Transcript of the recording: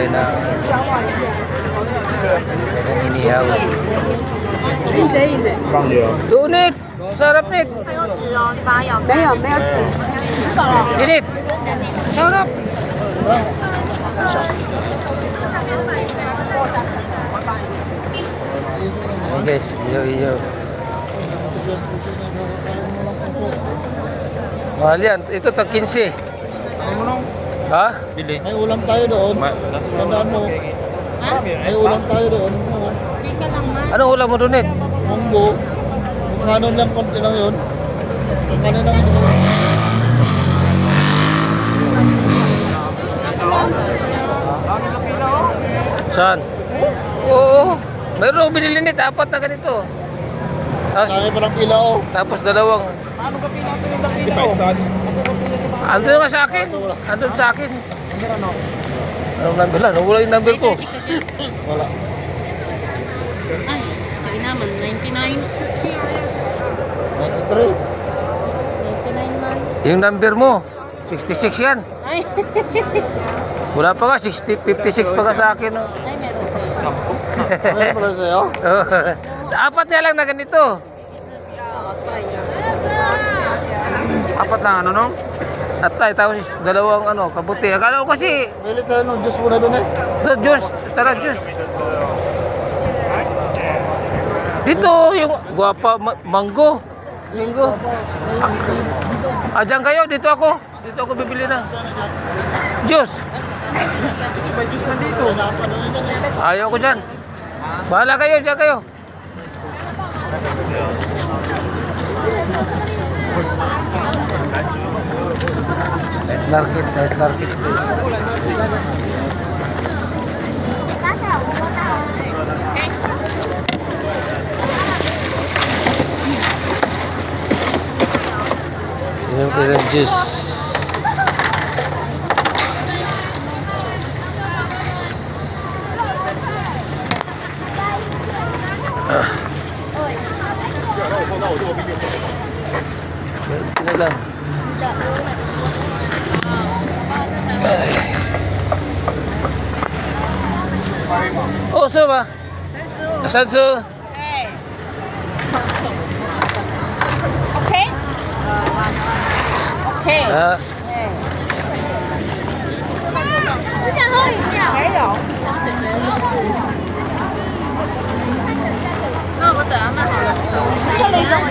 tayo na inihaw. Lunit! Sarap, Nit! Init! Sarap! Ayan guys, iyo. Mahal yan. Ito tag 15. Ha? Bili. May ulam tayo doon. Tandaan mo. Ha? May ulam tayo doon. Bika lang man. Anong ulam mo doon, Nit? Munggo. Kung ano lang, konti lang yun. Kung ano lang yun. Saan? Oo. Mayroon ako binili, Nit. 4 na ganito. Kaya palang pila oh. Tapos dalawang. Andun nga sa akin. Andun sa akin. Anong number lang? Wala yung number ko. Wala. Ay, kaya naman, 99. 93. 99 man. Yung number mo, 66 yan. Ay, Wala pa nga, 56 pa ka sa akin. Oh. ay meron kayo. Meron pala sa'yo? 4 na lang na ganito. 4 lang ano no? At tayo, tapos dalawang kabuti. Akala ko kasi, Bili tayo ng juice muna doon eh. juice, tara juice. Dito, yung guwapa, mango. Minggo. Diyan kayo, dito ako. Dito ako bibili ng juice. May juice na dito. Ayaw ko dyan. Bahala kayo, dyan kayo. Night market please. Ilang juice. Ito lang. Oh, so ba? Sansu. Okay? Okay. Ah, 再喝一下。没有。那我等下卖好了。这里等我。